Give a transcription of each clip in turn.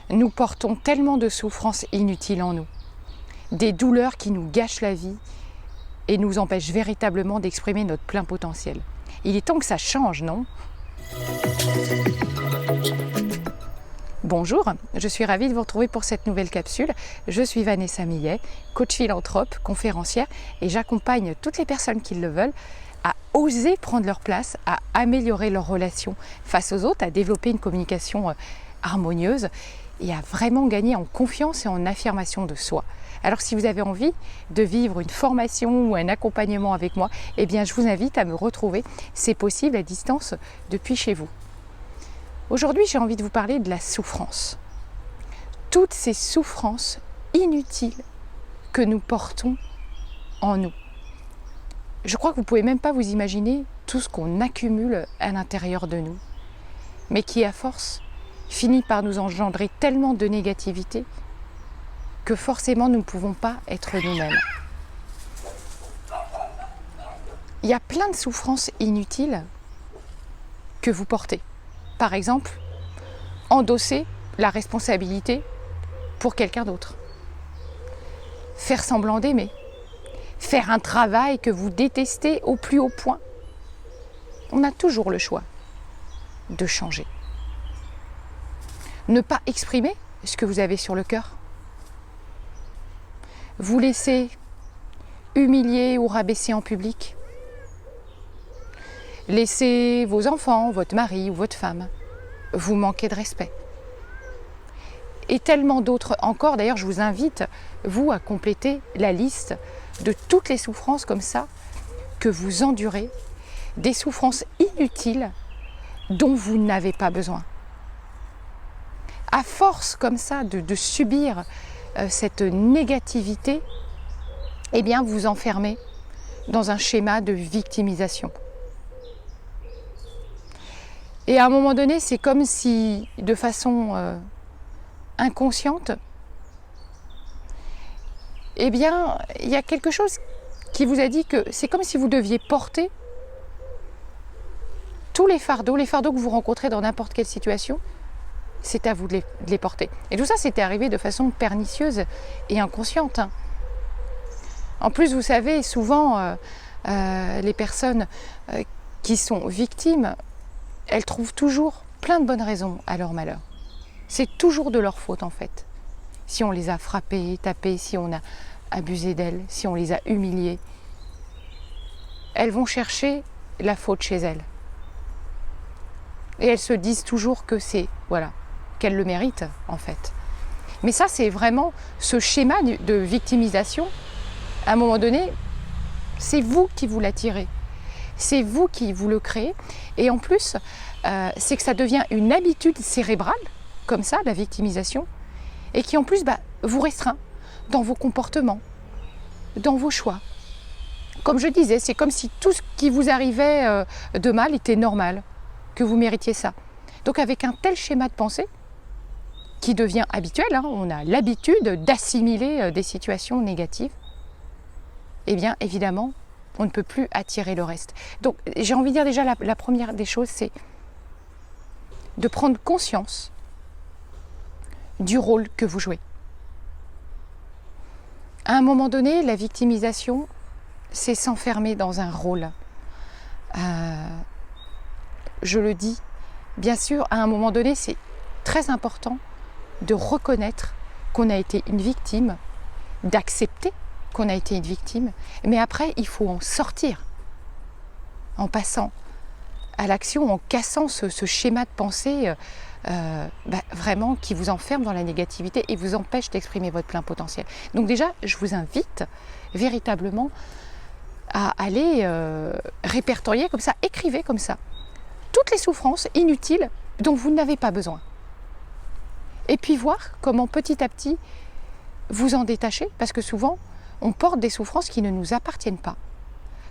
Nous portons tellement de souffrances inutiles en nous, des douleurs qui nous gâchent la vie et nous empêchent véritablement d'exprimer notre plein potentiel. Il est temps que ça change, non ? Bonjour, je suis ravie de vous retrouver pour cette nouvelle capsule. Je suis Vanessa Millet, coach philanthrope, conférencière et j'accompagne toutes les personnes qui le veulent à oser prendre leur place, à améliorer leurs relations face aux autres, à développer une communication harmonieuse et à vraiment gagner en confiance et en affirmation de soi. Alors si vous avez envie de vivre une formation ou un accompagnement avec moi, eh bien je vous invite à me retrouver. C'est possible à distance depuis chez vous. Aujourd'hui, j'ai envie de vous parler de la souffrance. Toutes ces souffrances inutiles que nous portons en nous. Je crois que vous ne pouvez même pas vous imaginer tout ce qu'on accumule à l'intérieur de nous, mais qui à force finit par nous engendrer tellement de négativité que forcément nous ne pouvons pas être nous-mêmes. Il y a plein de souffrances inutiles que vous portez. Par exemple, endosser la responsabilité pour quelqu'un d'autre. Faire semblant d'aimer. Faire un travail que vous détestez au plus haut point. On a toujours le choix de changer. Ne pas exprimer ce que vous avez sur le cœur. Vous laisser humilier ou rabaisser en public. Laisser vos enfants, votre mari ou votre femme vous manquer de respect. Et tellement d'autres encore. D'ailleurs, je vous invite, vous, à compléter la liste de toutes les souffrances comme ça que vous endurez, des souffrances inutiles dont vous n'avez pas besoin. À force comme ça de subir cette négativité, eh bien vous enfermez dans un schéma de victimisation. Et à un moment donné, c'est comme si, de façon inconsciente, eh bien, il y a quelque chose qui vous a dit que c'est comme si vous deviez porter tous les fardeaux que vous rencontrez dans n'importe quelle situation, c'est à vous de les porter. Et tout ça, c'était arrivé de façon pernicieuse et inconsciente. En plus, vous savez, souvent, les personnes qui sont victimes, elles trouvent toujours plein de bonnes raisons à leur malheur. C'est toujours de leur faute, en fait. Si on les a frappées, tapées, si on a abusé d'elles, si on les a humiliées, elles vont chercher la faute chez elles. Et elles se disent toujours que c'est, voilà, qu'elles le méritent, en fait. Mais ça, c'est vraiment ce schéma de victimisation. À un moment donné, c'est vous qui vous l'attirez. C'est vous qui vous le créez. Et en plus, c'est que ça devient une habitude cérébrale, comme ça, la victimisation, et qui en plus vous restreint dans vos comportements, dans vos choix. Comme je disais, c'est comme si tout ce qui vous arrivait de mal était normal, que vous méritiez ça. Donc avec un tel schéma de pensée, qui devient habituel, on a l'habitude d'assimiler des situations négatives, eh bien évidemment, on ne peut plus attirer le reste. Donc j'ai envie de dire déjà la première des choses, c'est de prendre conscience du rôle que vous jouez. À un moment donné, la victimisation, c'est s'enfermer dans un rôle. Je le dis, bien sûr, à un moment donné, c'est très important de reconnaître qu'on a été une victime, d'accepter qu'on a été une victime, mais après, il faut en sortir en passant à l'action, en cassant ce schéma de pensée vraiment qui vous enferme dans la négativité et vous empêche d'exprimer votre plein potentiel. Donc déjà, je vous invite véritablement à aller répertorier comme ça, écrivez comme ça, toutes les souffrances inutiles dont vous n'avez pas besoin. Et puis voir comment petit à petit vous en détacher, parce que souvent, on porte des souffrances qui ne nous appartiennent pas.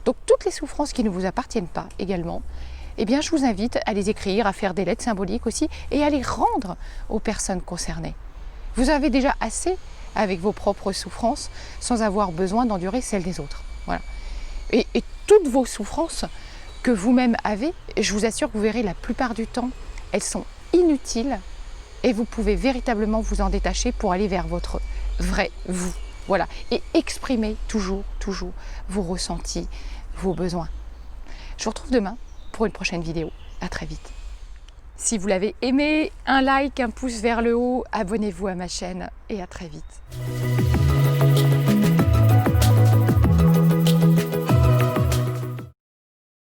Donc toutes les souffrances qui ne vous appartiennent pas également, eh bien je vous invite à les écrire, à faire des lettres symboliques aussi, et à les rendre aux personnes concernées. Vous avez déjà assez avec vos propres souffrances, sans avoir besoin d'endurer celles des autres. Voilà. Et toutes vos souffrances que vous-même avez, je vous assure que vous verrez la plupart du temps, elles sont inutiles et vous pouvez véritablement vous en détacher pour aller vers votre vrai vous. Voilà, et exprimer toujours vos ressentis, vos besoins. Je vous retrouve demain pour une prochaine vidéo. À très vite. Si vous l'avez aimé, un like, un pouce vers le haut, abonnez-vous à ma chaîne et à très vite.